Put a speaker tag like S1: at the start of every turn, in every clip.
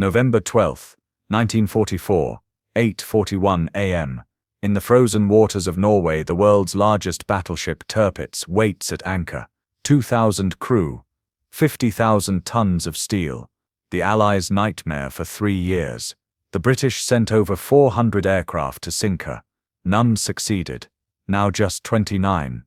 S1: November 12, 1944, 8:41 a.m. In the frozen waters of Norway, the world's largest battleship Tirpitz waits at anchor. 2,000 crew, 50,000 tons of steel. The Allies' nightmare for 3 years. The British sent over 400 aircraft to sink her. None succeeded. Now just 29.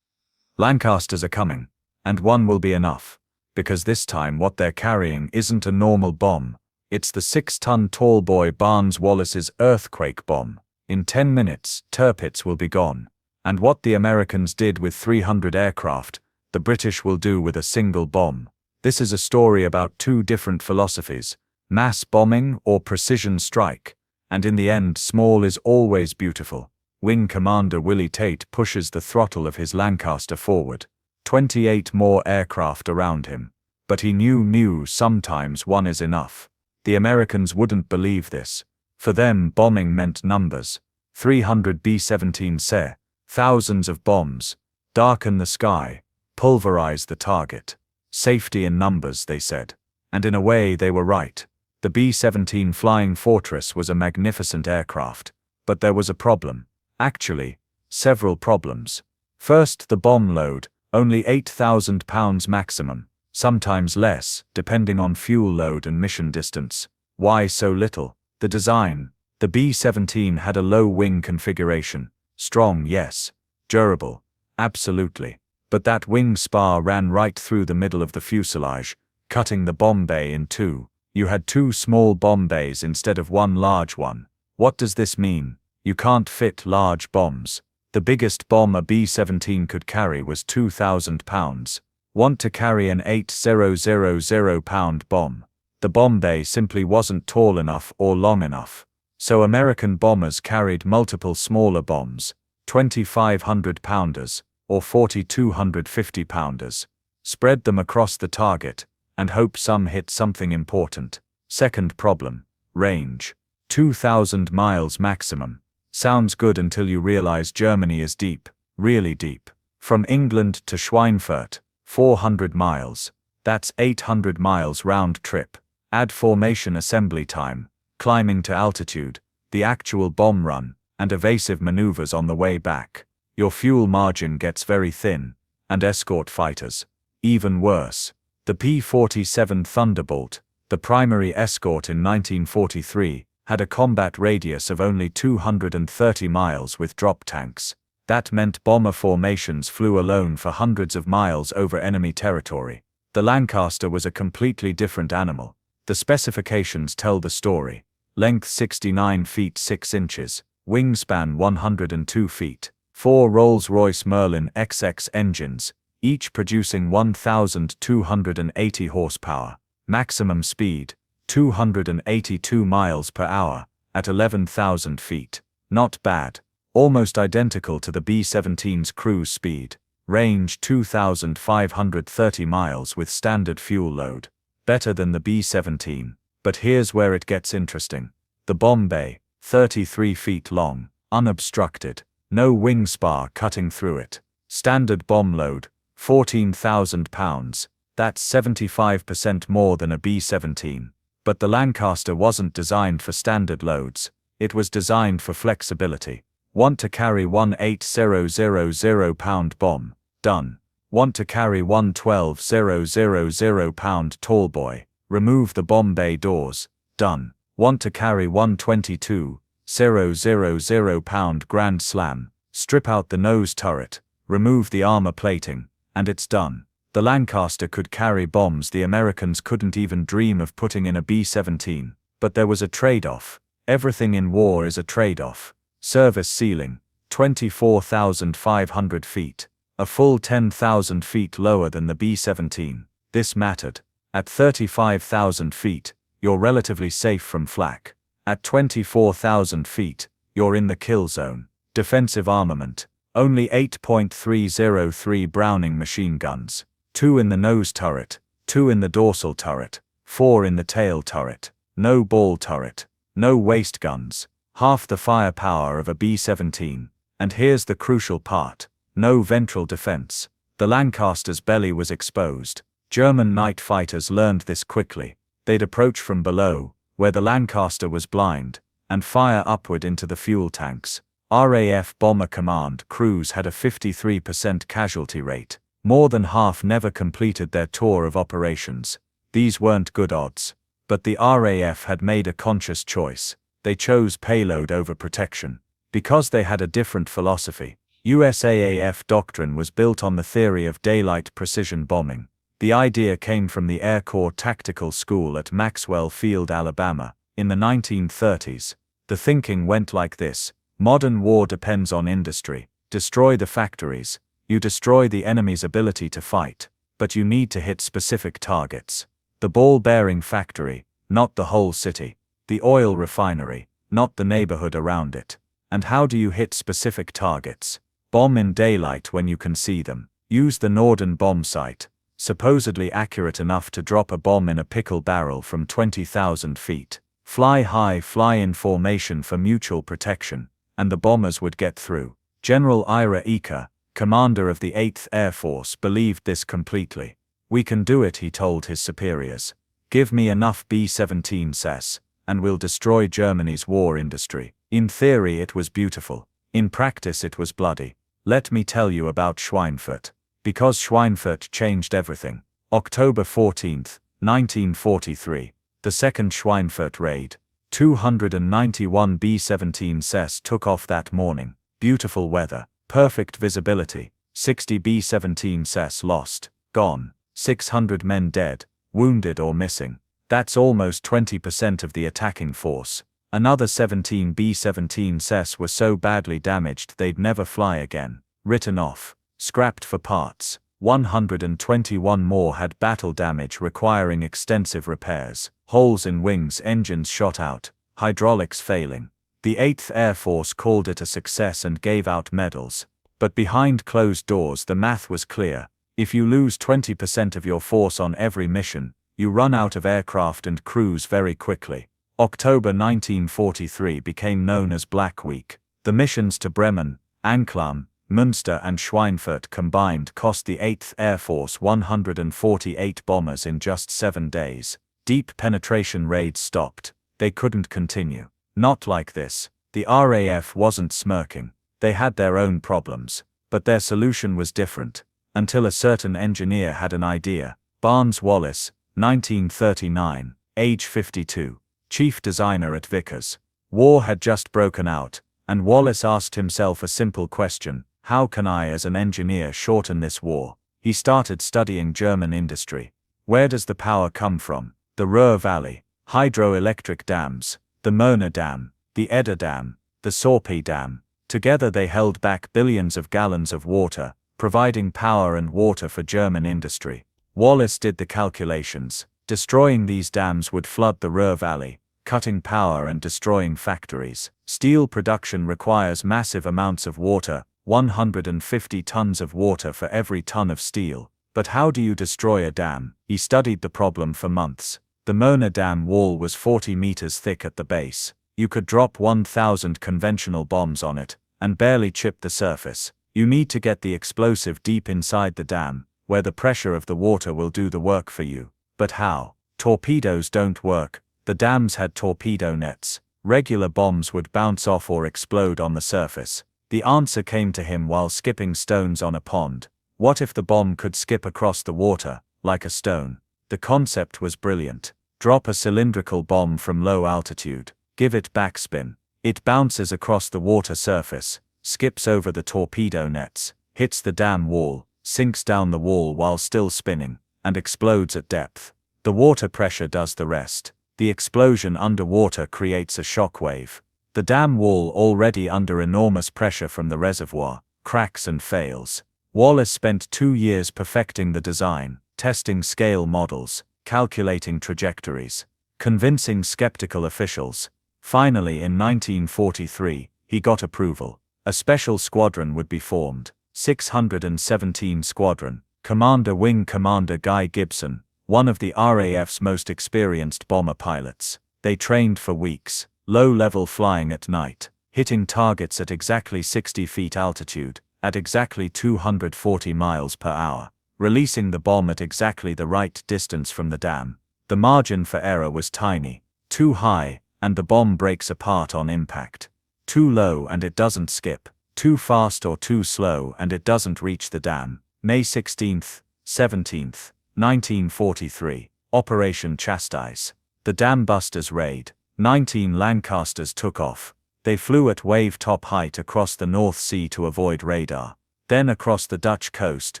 S1: Lancasters are coming, and one will be enough, because this time what they're carrying isn't a normal bomb. It's the 6-ton Tallboy Barnes Wallis's earthquake bomb. In 10 minutes, Tirpitz will be gone. And what the Americans did with 300 aircraft, the British will do with a single bomb. This is a story about two different philosophies, mass bombing or precision strike, and in the end, small is always beautiful. Wing Commander Willie Tait pushes the throttle of his Lancaster forward. 28 more aircraft around him. But he knew sometimes one is enough. The Americans wouldn't believe this. For them, bombing meant numbers. 300 B-17 say, thousands of bombs. Darken the sky. Pulverize the target. Safety in numbers, they said. And in a way, they were right. The B-17 Flying Fortress was a magnificent aircraft. But there was a problem. Actually, several problems. First, the bomb load, only 8,000 pounds maximum, sometimes less, depending on fuel load and mission distance. Why so little? The design. The B-17 had a low wing configuration. Strong, yes. Durable. Absolutely. But that wing spar ran right through the middle of the fuselage, cutting the bomb bay in two. You had two small bomb bays instead of one large one. What does this mean? You can't fit large bombs. The biggest bomb a B-17 could carry was 2,000 pounds. Want to carry an 8,000 pound bomb? The bomb bay simply wasn't tall enough or long enough. So American bombers carried multiple smaller bombs, 2,500 pounders, or 4,250 pounders. Spread them across the target, and hope some hit something important. Second problem, range. 2,000 miles maximum. Sounds good until you realize Germany is deep, really deep. From England to Schweinfurt, 400 miles. That's 800 miles round trip. Add formation assembly time, climbing to altitude, the actual bomb run, and evasive maneuvers on the way back. Your fuel margin gets very thin, and escort fighters. Even worse. The P-47 Thunderbolt, the primary escort in 1943, had a combat radius of only 230 miles with drop tanks. That meant bomber formations flew alone for hundreds of miles over enemy territory. The Lancaster was a completely different animal. The specifications tell the story. Length 69 feet 6 inches, wingspan 102 feet, 4 Rolls-Royce Merlin XX engines, each producing 1,280 horsepower. Maximum speed, 282 miles per hour, at 11,000 feet. Not bad. Almost identical to the B-17's cruise speed. Range 2,530 miles with standard fuel load. Better than the B-17. But here's where it gets interesting. The bomb bay, 33 feet long, unobstructed. No wing spar cutting through it. Standard bomb load, 14,000 pounds. That's 75% more than a B-17. But the Lancaster wasn't designed for standard loads. It was designed for flexibility. Want to carry one 8,000 pound bomb? Done. Want to carry one 12,000 pound Tallboy? Remove the bomb bay doors? Done. Want to carry one 22,000 pound Grand Slam? Strip out the nose turret, remove the armor plating, and it's done. The Lancaster could carry bombs the Americans couldn't even dream of putting in a B-17. But there was a trade-off. Everything in war is a trade-off. Service ceiling, 24,500 feet. A full 10,000 feet lower than the B-17. This mattered. At 35,000 feet, you're relatively safe from flak. At 24,000 feet, you're in the kill zone. Defensive armament. Only 8.303 Browning machine guns. 2 in the nose turret, 2 in the dorsal turret, 4 in the tail turret, no ball turret, no waist guns, half the firepower of a B-17. And here's the crucial part, no ventral defense. The Lancaster's belly was exposed. German night fighters learned this quickly. They'd approach from below, where the Lancaster was blind, and fire upward into the fuel tanks. RAF Bomber Command crews had a 53% casualty rate. More than half never completed their tour of operations. These weren't good odds. But the RAF had made a conscious choice. They chose payload over protection. Because they had a different philosophy. USAAF doctrine was built on the theory of daylight precision bombing. The idea came from the Air Corps Tactical School at Maxwell Field, Alabama, in the 1930s. The thinking went like this: modern war depends on industry. Destroy the factories. You destroy the enemy's ability to fight, but you need to hit specific targets. The ball-bearing factory, not the whole city. The oil refinery, not the neighborhood around it. And how do you hit specific targets? Bomb in daylight when you can see them. Use the Norden bomb sight, supposedly accurate enough to drop a bomb in a pickle barrel from 20,000 feet. Fly high, fly in formation for mutual protection, and the bombers would get through. General Ira Eaker, commander of the 8th Air Force, believed this completely. We can do it, he told his superiors. Give me enough B-17s, and we'll destroy Germany's war industry. In theory it was beautiful. In practice it was bloody. Let me tell you about Schweinfurt. Because Schweinfurt changed everything. October 14, 1943. The second Schweinfurt raid. 291 B-17s took off that morning. Beautiful weather. Perfect visibility. 60 B-17s lost. Gone. 600 men dead, wounded or missing. That's almost 20% of the attacking force. Another 17 B-17s were so badly damaged they'd never fly again. Written off. Scrapped for parts. 121 more had battle damage requiring extensive repairs. Holes in wings, engines shot out, hydraulics failing. The 8th Air Force called it a success and gave out medals. But behind closed doors the math was clear. If you lose 20% of your force on every mission, you run out of aircraft and crews very quickly. October 1943 became known as Black Week. The missions to Bremen, Anklam, Münster and Schweinfurt combined cost the 8th Air Force 148 bombers in just 7 days. Deep penetration raids stopped. They couldn't continue. Not like this. The RAF wasn't smirking. They had their own problems. But their solution was different. Until a certain engineer had an idea. Barnes Wallis, 1939, age 52, chief designer at Vickers. War had just broken out, and Wallis asked himself a simple question: how can I as an engineer shorten this war? He started studying German industry. Where does the power come from? The Ruhr Valley, hydroelectric dams, the Möhne Dam, the Eder Dam, the Sorpe Dam. Together they held back billions of gallons of water, providing power and water for German industry. Wallis did the calculations. Destroying these dams would flood the Ruhr Valley, cutting power and destroying factories. Steel production requires massive amounts of water, 150 tons of water for every ton of steel. But how do you destroy a dam? He studied the problem for months. The Möhne Dam wall was 40 meters thick at the base. You could drop 1,000 conventional bombs on it, and barely chip the surface. You need to get the explosive deep inside the dam, where the pressure of the water will do the work for you. But how? Torpedoes don't work. The dams had torpedo nets. Regular bombs would bounce off or explode on the surface. The answer came to him while skipping stones on a pond. What if the bomb could skip across the water, like a stone? The concept was brilliant. Drop a cylindrical bomb from low altitude. Give it backspin. It bounces across the water surface, skips over the torpedo nets, hits the dam wall, sinks down the wall while still spinning, and explodes at depth. The water pressure does the rest. The explosion underwater creates a shock wave. The dam wall, already under enormous pressure from the reservoir, cracks and fails. Wallis spent 2 years perfecting the design, testing scale models, calculating trajectories, convincing skeptical officials. Finally, in 1943, he got approval. A special squadron would be formed. 617 Squadron. Commander Wing Commander Guy Gibson, one of the RAF's most experienced bomber pilots. They trained for weeks, low-level flying at night, hitting targets at exactly 60 feet altitude, at exactly 240 miles per hour, releasing the bomb at exactly the right distance from the dam. The margin for error was tiny. Too high, and the bomb breaks apart on impact. Too low and it doesn't skip. Too fast or too slow and it doesn't reach the dam. May 16, 17th, 1943. Operation Chastise. The Dam Busters raid. 19 Lancasters took off. They flew at wave top height across the North Sea to avoid radar. Then across the Dutch coast,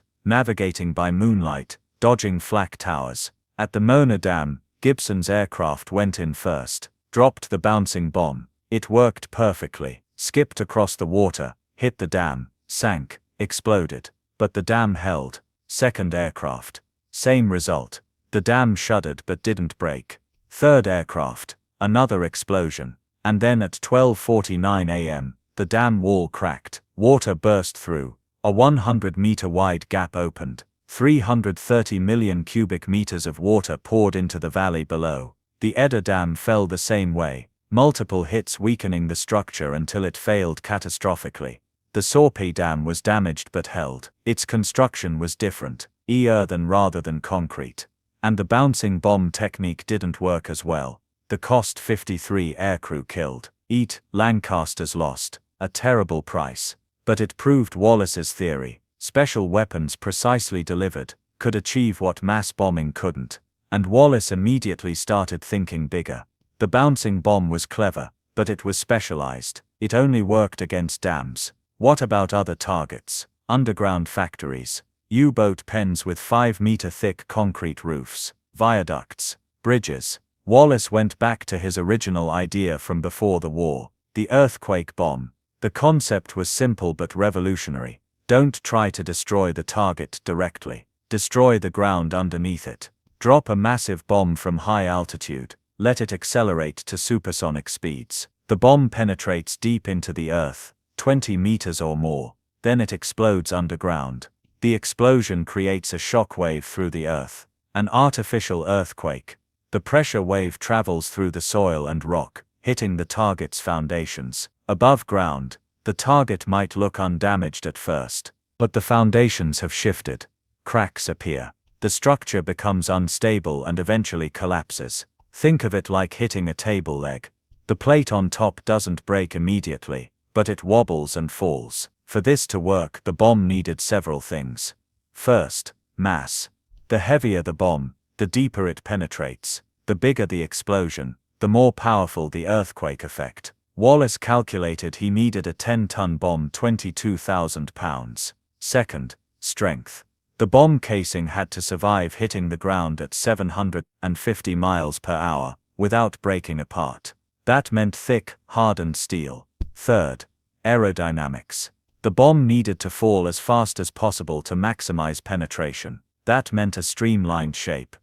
S1: navigating by moonlight, dodging flak towers. At the Mona Dam, Gibson's aircraft went in first, dropped the bouncing bomb. It worked perfectly, skipped across the water, hit the dam, sank, exploded. But the dam held. Second aircraft. Same result. The dam shuddered but didn't break. Third aircraft. Another explosion. And then at 12:49 a.m., the dam wall cracked. Water burst through. A 100-meter wide gap opened. 330 million cubic meters of water poured into the valley below. The Edda Dam fell the same way. Multiple hits weakening the structure until it failed catastrophically. The Sorpee Dam was damaged but held. Its construction was different, earthen rather than concrete. And the bouncing bomb technique didn't work as well. The cost 53 aircrew killed. 8 Lancasters lost. A terrible price. But it proved Wallis's theory. Special weapons precisely delivered could achieve what mass bombing couldn't. And Wallis immediately started thinking bigger. The bouncing bomb was clever, but it was specialized. It only worked against dams. What about other targets? Underground factories, U-boat pens with 5-meter thick concrete roofs, viaducts, bridges. Wallis went back to his original idea from before the war, the earthquake bomb. The concept was simple but revolutionary. Don't try to destroy the target directly. Destroy the ground underneath it. Drop a massive bomb from high altitude. Let it accelerate to supersonic speeds. The bomb penetrates deep into the earth, 20 meters or more. Then it explodes underground. The explosion creates a shock wave through the earth. An artificial earthquake. The pressure wave travels through the soil and rock, hitting the target's foundations. Above ground, the target might look undamaged at first, but the foundations have shifted. Cracks appear. The structure becomes unstable and eventually collapses. Think of it like hitting a table leg. The plate on top doesn't break immediately, but it wobbles and falls. For this to work, the bomb needed several things. First, mass. The heavier the bomb, the deeper it penetrates. The bigger the explosion, the more powerful the earthquake effect. Wallis calculated he needed a 10-ton bomb, 22,000 pounds. Second, strength. The bomb casing had to survive hitting the ground at 750 miles per hour, without breaking apart. That meant thick, hardened steel. Third, aerodynamics. The bomb needed to fall as fast as possible to maximize penetration. That meant a streamlined shape.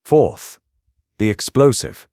S1: Fourth, the explosive.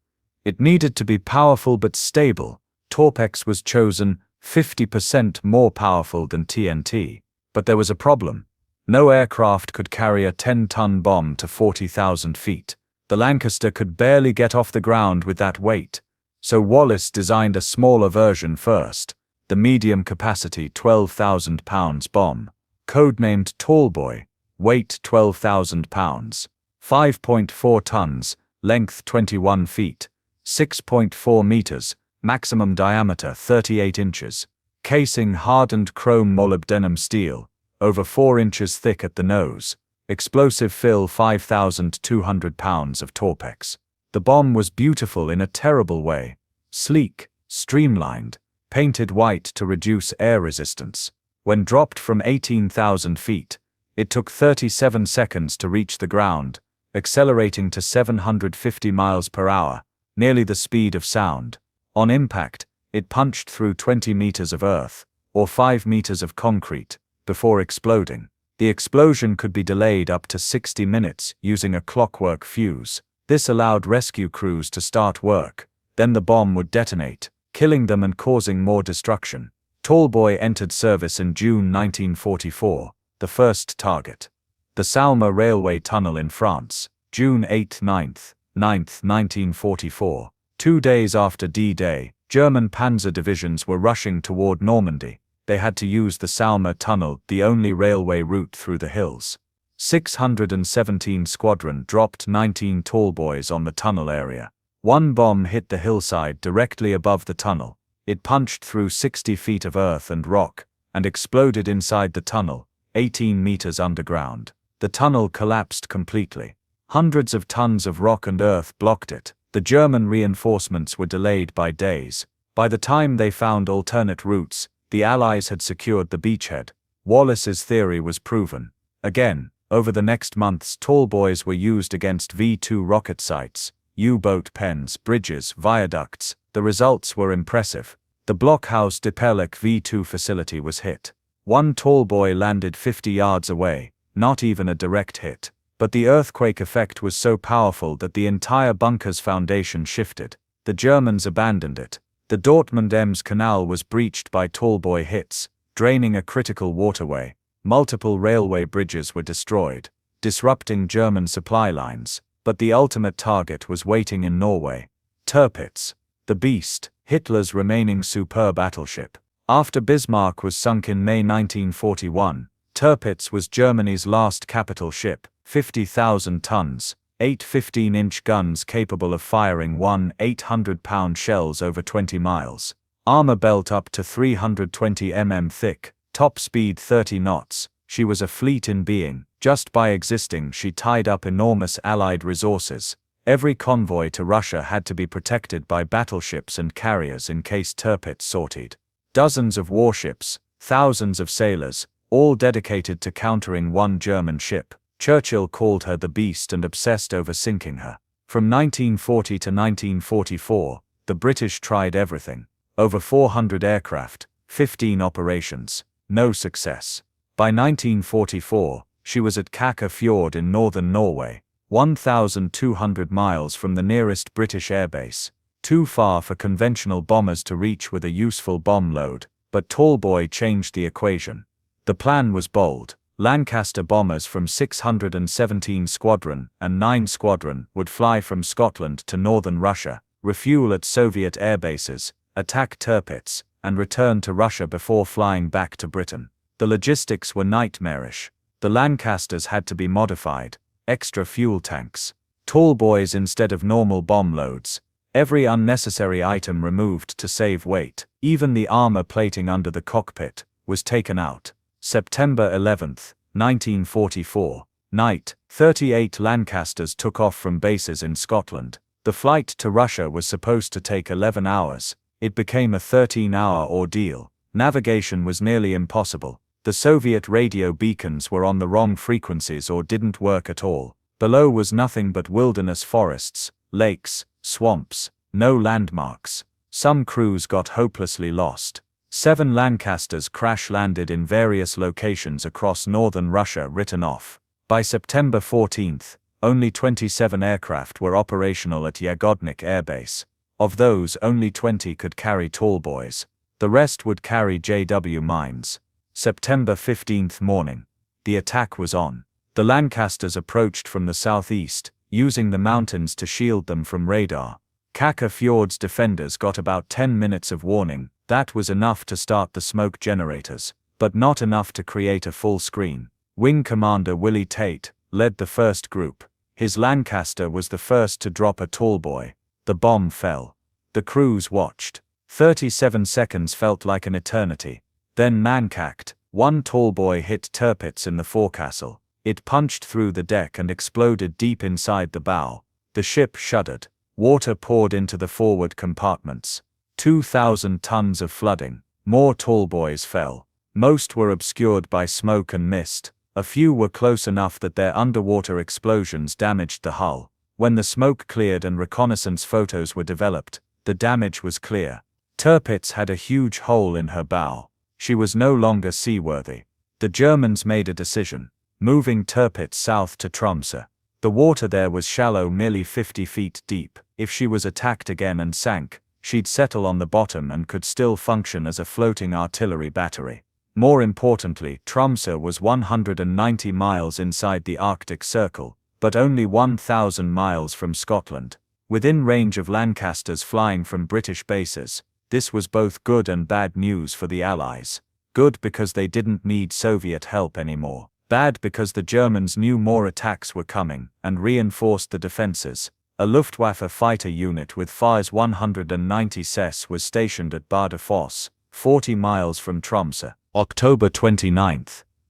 S1: It needed to be powerful but stable. Torpex was chosen, 50% more powerful than TNT. But there was a problem. No aircraft could carry a 10-ton bomb to 40,000 feet. The Lancaster could barely get off the ground with that weight. So Wallis designed a smaller version first, the medium-capacity 12,000 pounds bomb, codenamed Tallboy, weight 12,000 pounds, 5.4 tons, length 21 feet, 6.4 meters, maximum diameter 38 inches, casing hardened chrome molybdenum steel, over 4 inches thick at the nose, explosive fill 5,200 pounds of Torpex. The bomb was beautiful in a terrible way, sleek, streamlined, painted white to reduce air resistance. When dropped from 18,000 feet, it took 37 seconds to reach the ground, accelerating to 750 miles per hour, nearly the speed of sound. On impact, it punched through 20 meters of earth, or 5 meters of concrete, before exploding. The explosion could be delayed up to 60 minutes using a clockwork fuse. This allowed rescue crews to start work. Then the bomb would detonate, killing them and causing more destruction. Tallboy entered service in June 1944, the first target. The Salma Railway Tunnel in France, June 8-9, 1944. 2 days after D-Day, German panzer divisions were rushing toward Normandy. They had to use the Salma Tunnel, the only railway route through the hills. 617 Squadron dropped 19 Tallboys on the tunnel area. One bomb hit the hillside directly above the tunnel. It punched through 60 feet of earth and rock, and exploded inside the tunnel, 18 meters underground. The tunnel collapsed completely. Hundreds of tons of rock and earth blocked it. The German reinforcements were delayed by days. By the time they found alternate routes, the Allies had secured the beachhead. Wallis's theory was proven. Again, over the next months, Tallboys were used against V2 rocket sites, U-boat pens, bridges, viaducts. The results were impressive. The Blockhaus de Perlach V2 facility was hit. One Tallboy landed 50 yards away, not even a direct hit. But the earthquake effect was so powerful that the entire bunker's foundation shifted. The Germans abandoned it. The Dortmund-Ems Canal was breached by Tallboy hits, draining a critical waterway. Multiple railway bridges were destroyed, disrupting German supply lines. But the ultimate target was waiting in Norway. Tirpitz, the Beast, Hitler's remaining superb battleship. After Bismarck was sunk in May 1941, Tirpitz was Germany's last capital ship, 50,000 tons, 8 15-inch guns capable of firing 1 800-pound shells over 20 miles, armor belt up to 320 mm thick, top speed 30 knots. She was a fleet in being. Just by existing, she tied up enormous Allied resources. Every convoy to Russia had to be protected by battleships and carriers in case Tirpitz sortied. Dozens of warships, thousands of sailors, all dedicated to countering one German ship. Churchill called her the Beast and obsessed over sinking her. From 1940 to 1944, the British tried everything. Over 400 aircraft, 15 operations, no success. By 1944, she was at Kaka Fjord in northern Norway, 1,200 miles from the nearest British airbase. Too far for conventional bombers to reach with a useful bomb load, but Tallboy changed the equation. The plan was bold. Lancaster bombers from 617 Squadron and 9 Squadron would fly from Scotland to northern Russia, refuel at Soviet airbases, attack Tirpitz, and return to Russia before flying back to Britain. The logistics were nightmarish. The Lancasters had to be modified, extra fuel tanks, Tallboys instead of normal bomb loads, every unnecessary item removed to save weight. Even the armor plating under the cockpit was taken out. September 11, 1944, night, 38 Lancasters took off from bases in Scotland. The flight to Russia was supposed to take 11 hours. It became a 13-hour ordeal. Navigation was nearly impossible. The Soviet radio beacons were on the wrong frequencies or didn't work at all. Below was nothing but wilderness forests, lakes, swamps, no landmarks. Some crews got hopelessly lost. 7 Lancasters crash-landed in various locations across northern Russia, written off. By September 14, only 27 aircraft were operational at Yagodnik Air Base. Of those, only 20 could carry Tallboys. The rest would carry JW mines. September 15 morning. The attack was on. The Lancasters approached from the southeast, using the mountains to shield them from radar. Kaka Fjord's defenders got about 10 minutes of warning. That was enough to start the smoke generators, but not enough to create a full screen. Wing Commander Willie Tait led the first group. His Lancaster was the first to drop a Tallboy. The bomb fell. The crews watched. 37 seconds felt like an eternity. Then mancacked. One Tallboy hit Tirpitz in the forecastle. It punched through the deck and exploded deep inside the bow. The ship shuddered. Water poured into the forward compartments. 2,000 tons of flooding. More Tallboys fell. Most were obscured by smoke and mist. A few were close enough that their underwater explosions damaged the hull. When the smoke cleared and reconnaissance photos were developed, the damage was clear. Tirpitz had a huge hole in her bow. She was no longer seaworthy. The Germans made a decision, moving Tirpitz south to Tromsø. The water there was shallow, merely 50 feet deep. If she was attacked again and sank, she'd settle on the bottom and could still function as a floating artillery battery. More importantly, Tromsø was 190 miles inside the Arctic Circle, but only 1,000 miles from Scotland. Within range of Lancasters flying from British bases, this was both good and bad news for the Allies. Good because they didn't need Soviet help anymore. Bad because the Germans knew more attacks were coming and reinforced the defenses. A Luftwaffe fighter unit with FARS 190 SES was stationed at Bardufoss, 40 miles from Tromsø. October 29,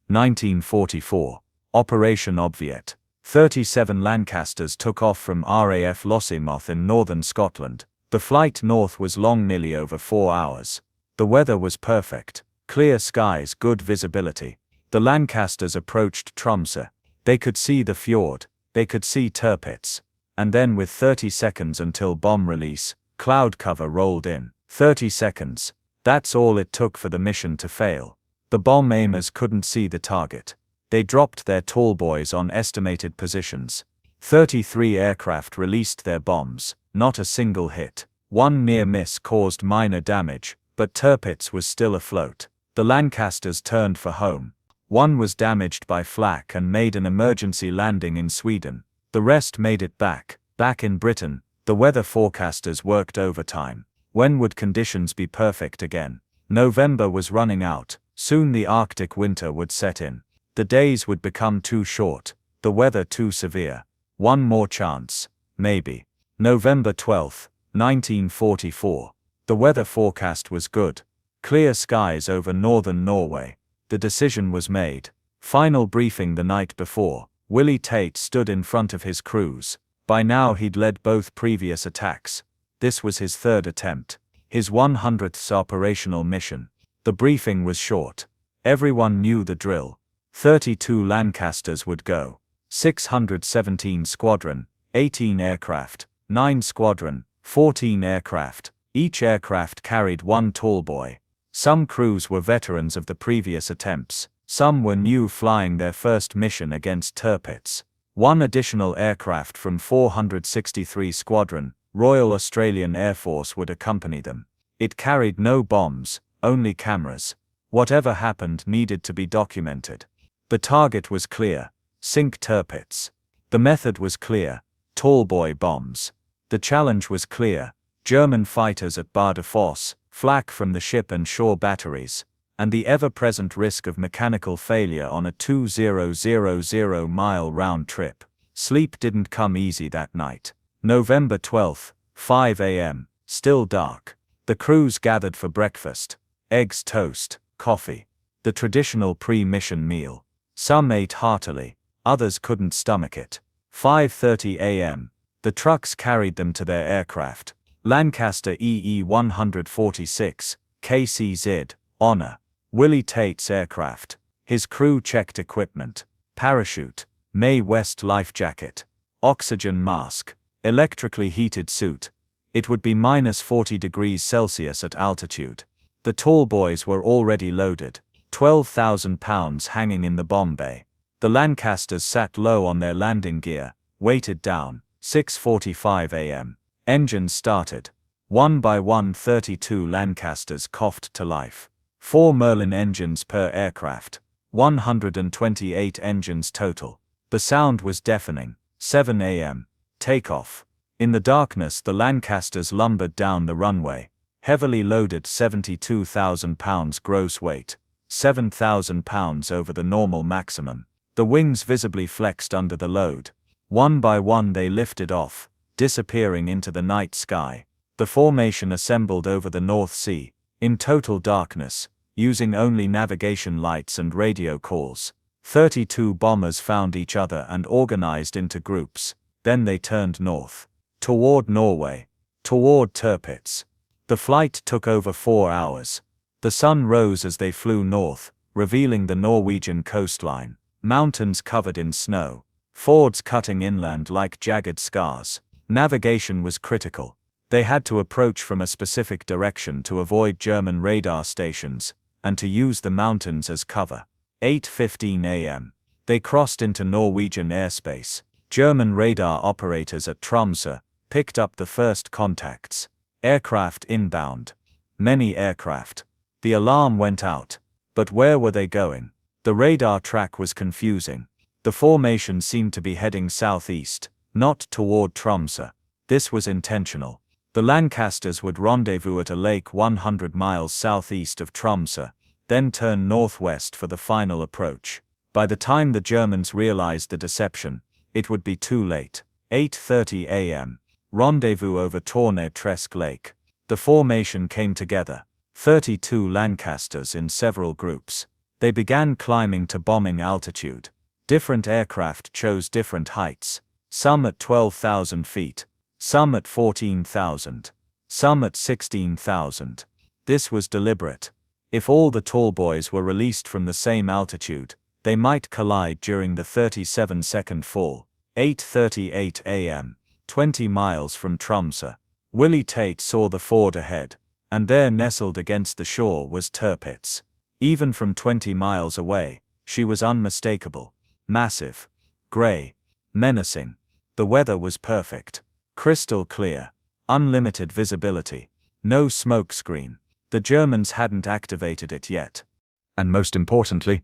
S1: 1944. Operation Obviate. 37 Lancasters took off from RAF Lossiemouth in northern Scotland. The flight north was long, nearly over 4 hours. The weather was perfect. Clear skies, good visibility. The Lancasters approached Tromsø. They could see the fjord. They could see Tirpitz. And then with 30 seconds until bomb release, cloud cover rolled in. 30 seconds. That's all it took for the mission to fail. The bomb aimers couldn't see the target. They dropped their Tallboys on estimated positions. 33 aircraft released their bombs, not a single hit. One near miss caused minor damage, but Tirpitz was still afloat. The Lancasters turned for home. One was damaged by flak and made an emergency landing in Sweden. The rest made it back in Britain. The weather forecasters worked overtime. When would conditions be perfect again? November was running out. Soon the Arctic winter would set in. The days would become too short, the weather too severe. One more chance, maybe. November 12, 1944. The weather forecast was good. Clear skies over northern Norway. The decision was made. Final briefing the night before. Willie Tait stood in front of his crews. By now he'd led both previous attacks. This was his third attempt. His 100th operational mission. The briefing was short. Everyone knew the drill. 32 Lancasters would go. 617 squadron, 18 aircraft, 9 squadron, 14 aircraft. Each aircraft carried one Tallboy. Some crews were veterans of the previous attempts. Some were new, flying their first mission against Tirpitz. One additional aircraft from 463 Squadron, Royal Australian Air Force, would accompany them. It carried no bombs, only cameras. Whatever happened needed to be documented. The target was clear: sink Tirpitz. The method was clear: Tallboy bombs. The challenge was clear: German fighters at Bardufoss, flak from the ship and shore batteries, and the ever-present risk of mechanical failure on a 2,000-mile round trip. Sleep didn't come easy that night. November 12, 5 a.m., still dark. The crews gathered for breakfast. Eggs, toast, coffee. The traditional pre-mission meal. Some ate heartily, others couldn't stomach it. 5:30 a.m. The trucks carried them to their aircraft. Lancaster EE-146, KCZ, Honor. Willie Tait's aircraft. His crew checked equipment. Parachute. Mae West life jacket. Oxygen mask. Electrically heated suit. It would be -40 degrees Celsius at altitude. The Tallboys were already loaded. 12,000 pounds hanging in the bomb bay. The Lancasters sat low on their landing gear, weighted down. 6:45 a.m. Engines started. One by one 32 Lancasters coughed to life. 4 Merlin engines per aircraft. 128 engines total. The sound was deafening. 7 a.m. Takeoff. In the darkness the Lancasters lumbered down the runway. Heavily loaded, 72,000 pounds gross weight. 7,000 pounds over the normal maximum. The wings visibly flexed under the load. One by one they lifted off, disappearing into the night sky. The formation assembled over the North Sea, in total darkness, using only navigation lights and radio calls. 32 bombers found each other and organized into groups. Then they turned north. Toward Norway. Toward Tirpitz. The flight took over 4 hours. The sun rose as they flew north, revealing the Norwegian coastline. Mountains covered in snow. Fords cutting inland like jagged scars. Navigation was critical. They had to approach from a specific direction to avoid German radar stations, and to use the mountains as cover. 8:15 a.m. They crossed into Norwegian airspace. German radar operators at Tromsø picked up the first contacts. Aircraft inbound. Many aircraft. The alarm went out. But where were they going? The radar track was confusing. The formation seemed to be heading southeast, not toward Tromsø. This was intentional. The Lancasters would rendezvous at a lake 100 miles southeast of Tromsø, then turn northwest for the final approach. By the time the Germans realized the deception, it would be too late. 8:30 a.m. Rendezvous over Tournai-Tresque Lake. The formation came together. 32 Lancasters in several groups. They began climbing to bombing altitude. Different aircraft chose different heights. Some at 12,000 feet. Some at 14,000. Some at 16,000. This was deliberate. If all the Tallboys were released from the same altitude, they might collide during the 37-second fall. 8:38 a.m. 20 miles from Tromsø. Willie Tait saw the ford ahead, and there nestled against the shore was Tirpitz. Even from 20 miles away, she was unmistakable. Massive. Grey. Menacing. The weather was perfect. Crystal clear. Unlimited visibility. No smoke screen. The Germans hadn't activated it yet. And most importantly,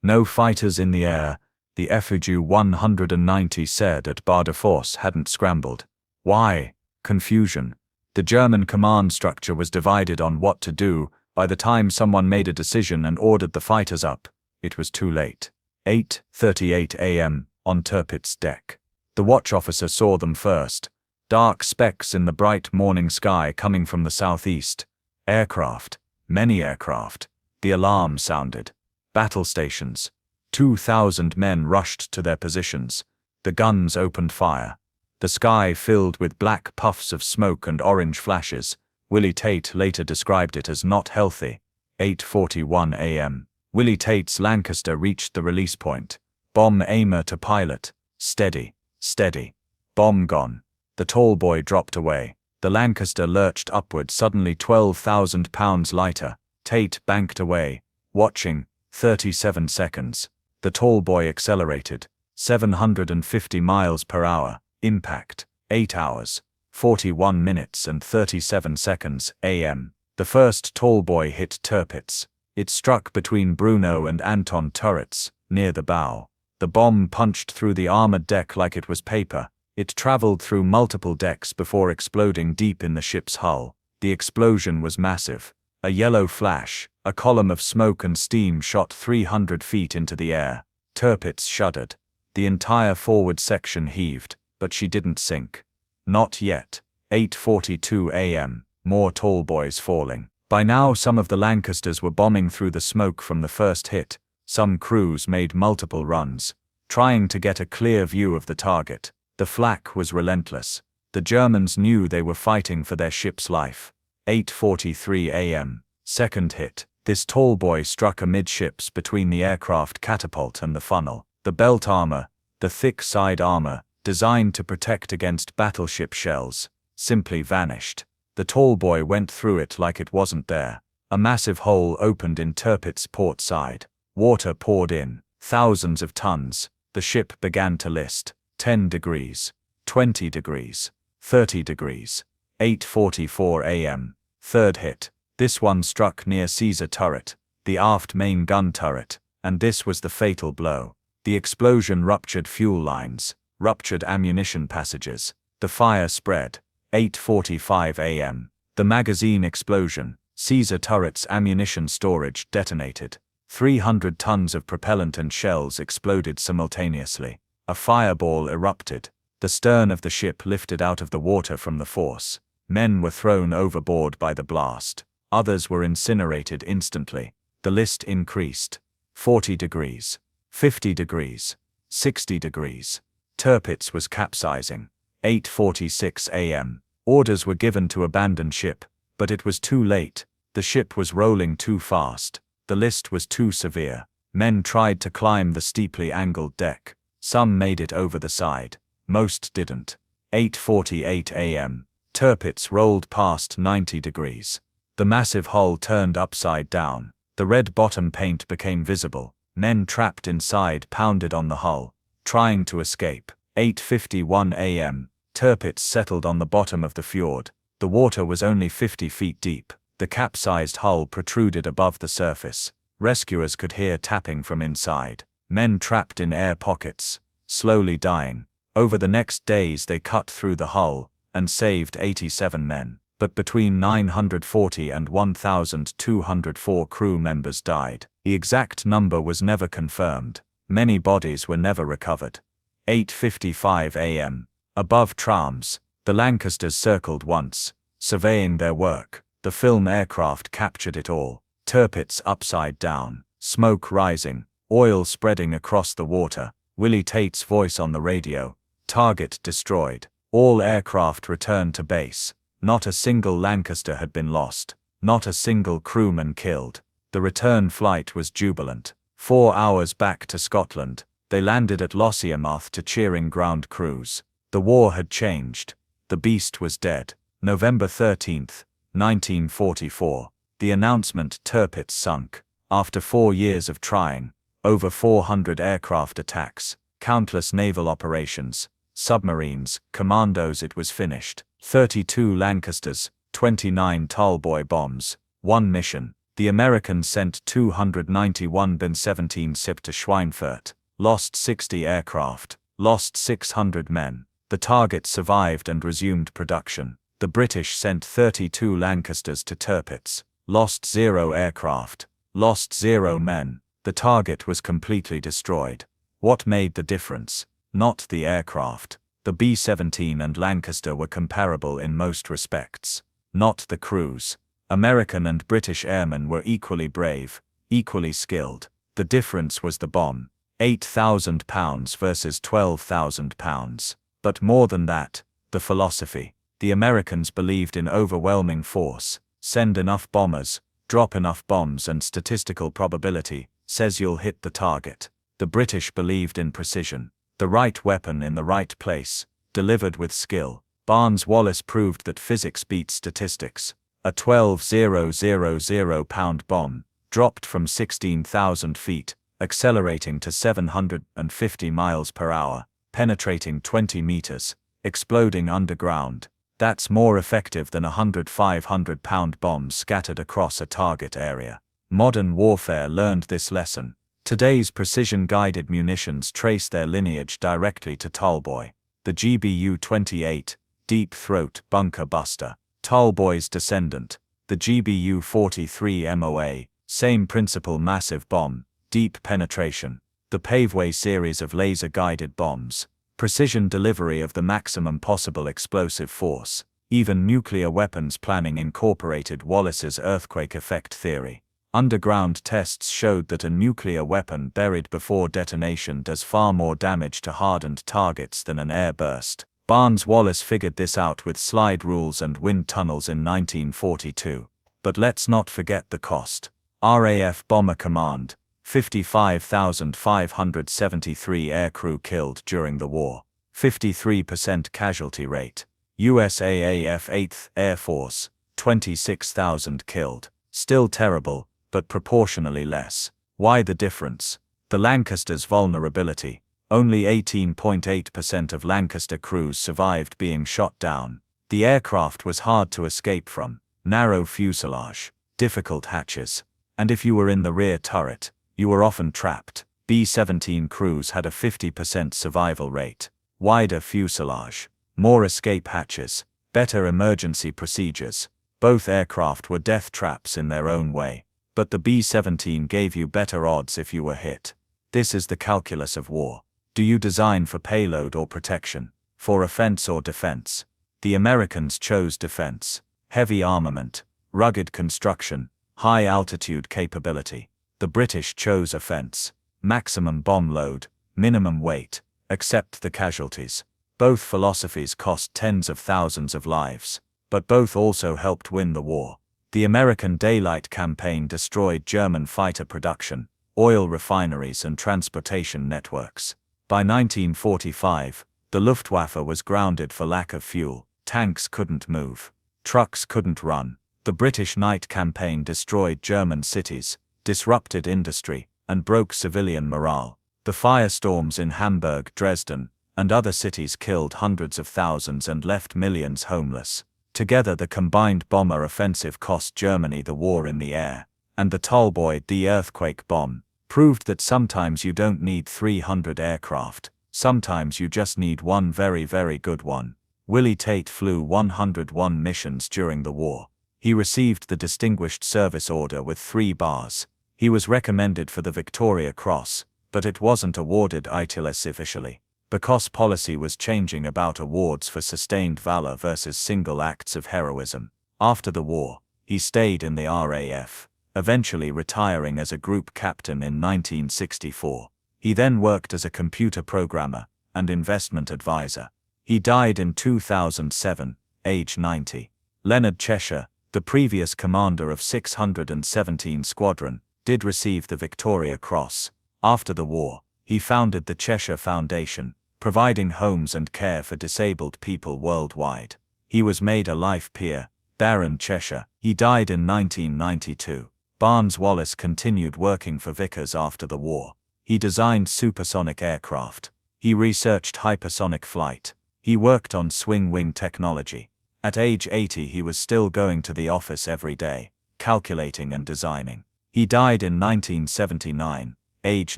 S1: no fighters in the air. The Fu 190 said at Bardufoss hadn't scrambled. Why? Confusion. The German command structure was divided on what to do. By the time someone made a decision and ordered the fighters up, it was too late. 8:38 a.m. on Tirpitz deck. The watch officer saw them first. Dark specks in the bright morning sky coming from the southeast. Aircraft. Many aircraft. The alarm sounded. Battle stations. 2,000 men rushed to their positions. The guns opened fire. The sky filled with black puffs of smoke and orange flashes. Willie Tait later described it as not healthy. 8:41 a.m. Willie Tait's Lancaster reached the release point. Bomb aimer to pilot. Steady. Steady. Bomb gone. The Tallboy dropped away. The Lancaster lurched upward, suddenly 12,000 pounds lighter. Tait banked away, watching. 37 seconds. The Tallboy accelerated. 750 miles per hour. Impact. 8 hours. 41 minutes and 37 seconds a.m. The first Tallboy hit Tirpitz. It struck between Bruno and Anton turrets, near the bow. The bomb punched through the armored deck like it was paper. It traveled through multiple decks before exploding deep in the ship's hull. The explosion was massive. A yellow flash, a column of smoke and steam shot 300 feet into the air. Tirpitz shuddered. The entire forward section heaved, but she didn't sink. Not yet. 8:42 a.m. More Tallboys falling. By now some of the Lancasters were bombing through the smoke from the first hit. Some crews made multiple runs, trying to get a clear view of the target. The flak was relentless. The Germans knew they were fighting for their ship's life. 8:43 a.m. Second hit. This Tallboy struck amidships between the aircraft catapult and the funnel. The belt armor, the thick side armor, designed to protect against battleship shells, simply vanished. The Tallboy went through it like it wasn't there. A massive hole opened in Tirpitz' port side. Water poured in, thousands of tons. The ship began to list. 10 degrees, 20 degrees, 30 degrees. 8:44 a.m. Third hit. This one struck near Caesar turret, the aft main gun turret, and this was the fatal blow. The explosion ruptured fuel lines, ruptured ammunition passages. The fire spread. 8:45 a.m. The magazine explosion. Caesar turret's ammunition storage detonated. 300 tons of propellant and shells exploded simultaneously. A fireball erupted. The stern of the ship lifted out of the water from the force. Men were thrown overboard by the blast. Others were incinerated instantly. The list increased. 40 degrees. 50 degrees. 60 degrees. Tirpitz was capsizing. 8:46 a.m. Orders were given to abandon ship, but it was too late. The ship was rolling too fast. The list was too severe. Men tried to climb the steeply angled deck. Some made it over the side. Most didn't. 8:48 a.m. Tirpitz rolled past 90 degrees. The massive hull turned upside down. The red bottom paint became visible. Men trapped inside pounded on the hull, trying to escape. 8:51 a.m. Tirpitz settled on the bottom of the fjord. The water was only 50 feet deep. The capsized hull protruded above the surface. Rescuers could hear tapping from inside. Men trapped in air pockets, slowly dying. Over the next days they cut through the hull and saved 87 men. But between 940 and 1,204 crew members died. The exact number was never confirmed. Many bodies were never recovered. 8:55 a.m. Above trams, the Lancasters circled once, surveying their work. The film aircraft captured it all. Tirpitz upside down, smoke rising, oil spreading across the water. Willie Tait's voice on the radio. Target destroyed. All aircraft returned to base. Not a single Lancaster had been lost. Not a single crewman killed. The return flight was jubilant. 4 hours back to Scotland, they landed at Lossiemouth to cheering ground crews. The war had changed. The beast was dead. November 13, 1944. The announcement: Tirpitz sunk. After 4 years of trying, over 400 aircraft attacks, countless naval operations, submarines, commandos, it was finished. 32 Lancasters, 29 Tallboy bombs, 1 mission. The Americans sent 291 B-17 SIP to Schweinfurt, lost 60 aircraft, lost 600 men. The target survived and resumed production. The British sent 32 Lancasters to Tirpitz, lost 0 aircraft, lost 0 men. The target was completely destroyed. What made the difference? Not the aircraft. The B-17 and Lancaster were comparable in most respects. Not the crews. American and British airmen were equally brave, equally skilled. The difference was the bomb. £8,000 versus £12,000. But more than that, the philosophy. The Americans believed in overwhelming force. Send enough bombers, drop enough bombs, and statistical probability says you'll hit the target. The British believed in precision. The right weapon in the right place, delivered with skill. Barnes Wallis proved that physics beats statistics. A 12,000 pound bomb, dropped from 16,000 feet, accelerating to 750 miles per hour, penetrating 20 meters, exploding underground. That's more effective than 100 500-pound bombs scattered across a target area. Modern warfare learned this lesson. Today's precision-guided munitions trace their lineage directly to Tallboy. The GBU-28, Deep Throat Bunker Buster, Tallboy's descendant. The GBU-43 MOA, same principle, massive bomb, deep penetration. The Paveway series of laser-guided bombs, precision delivery of the maximum possible explosive force. Even nuclear weapons planning incorporated Wallis's earthquake effect theory. Underground tests showed that a nuclear weapon buried before detonation does far more damage to hardened targets than an air burst. Barnes Wallis figured this out with slide rules and wind tunnels in 1942. But let's not forget the cost. RAF Bomber Command, 55,573 aircrew killed during the war. 53% casualty rate. USAAF 8th Air Force, 26,000 killed. Still terrible, but proportionally less. Why the difference? The Lancaster's vulnerability. Only 18.8% of Lancaster crews survived being shot down. The aircraft was hard to escape from. Narrow fuselage, difficult hatches. And if you were in the rear turret, you were often trapped. B-17 crews had a 50% survival rate. Wider fuselage, more escape hatches, better emergency procedures. Both aircraft were death traps in their own way. But the B-17 gave you better odds if you were hit. This is the calculus of war. Do you design for payload or protection? For offense or defense? The Americans chose defense. Heavy armament, rugged construction, high altitude capability. The British chose offense. Maximum bomb load, minimum weight, accept the casualties. Both philosophies cost tens of thousands of lives, but both also helped win the war. The American Daylight Campaign destroyed German fighter production, oil refineries and transportation networks. By 1945, the Luftwaffe was grounded for lack of fuel. Tanks couldn't move. Trucks couldn't run. The British Night Campaign destroyed German cities, disrupted industry, and broke civilian morale. The firestorms in Hamburg, Dresden, and other cities killed hundreds of thousands and left millions homeless. Together, the combined bomber offensive cost Germany the war in the air, and the Tallboy, the earthquake bomb, proved that sometimes you don't need 300 aircraft, sometimes you just need one very, very good one. Willie Tait flew 101 missions during the war. He received the Distinguished Service Order with 3 bars. He was recommended for the Victoria Cross, but it wasn't awarded ITLS officially, because policy was changing about awards for sustained valor versus single acts of heroism. After the war, he stayed in the RAF, eventually retiring as a group captain in 1964. He then worked as a computer programmer and investment advisor. He died in 2007, age 90. Leonard Cheshire, the previous commander of 617 Squadron, did receive the Victoria Cross. After the war, he founded the Cheshire Foundation, providing homes and care for disabled people worldwide. He was made a life peer, Baron Cheshire. He died in 1992. Barnes Wallis continued working for Vickers after the war. He designed supersonic aircraft. He researched hypersonic flight. He worked on swing wing technology. At age 80 he was still going to the office every day, calculating and designing. He died in 1979, age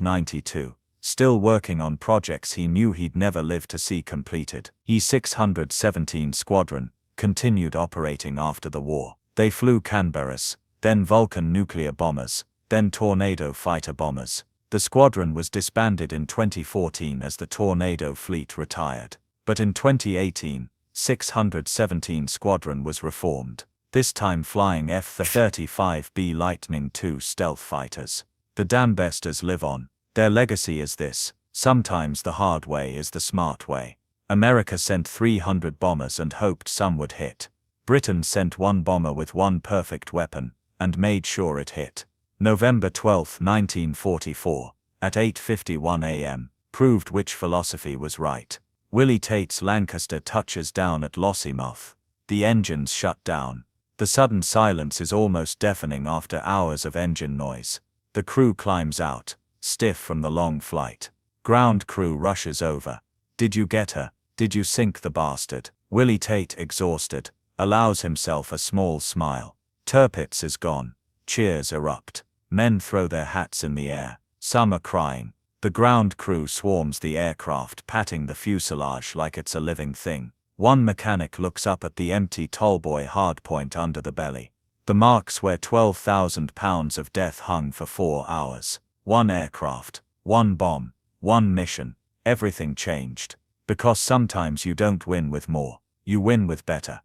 S1: 92, still working on projects he knew he'd never live to see completed. E-617 Squadron continued operating after the war. They flew Canberras, then Vulcan nuclear bombers, then Tornado fighter bombers. The squadron was disbanded in 2014 as the Tornado fleet retired. But in 2018, 617 Squadron was reformed, this time flying F-35B Lightning II stealth fighters. The Dambesters live on. Their legacy is this: sometimes the hard way is the smart way. America sent 300 bombers and hoped some would hit. Britain sent one bomber with one perfect weapon, and made sure it hit. November 12, 1944, at 8:51 a.m., proved which philosophy was right. Willie Tait's Lancaster touches down at Lossiemouth. The engines shut down. The sudden silence is almost deafening after hours of engine noise. The crew climbs out, stiff from the long flight. Ground crew rushes over. Did you get her? Did you sink the bastard? Willie Tait, exhausted, allows himself a small smile. Tirpitz is gone. Cheers erupt. Men throw their hats in the air. Some are crying. The ground crew swarms the aircraft, patting the fuselage like it's a living thing. One mechanic looks up at the empty Tallboy hardpoint under the belly. The marks where 12,000 pounds of death hung for 4 hours. One aircraft, one bomb, one mission. Everything changed. Because sometimes you don't win with more, you win with better.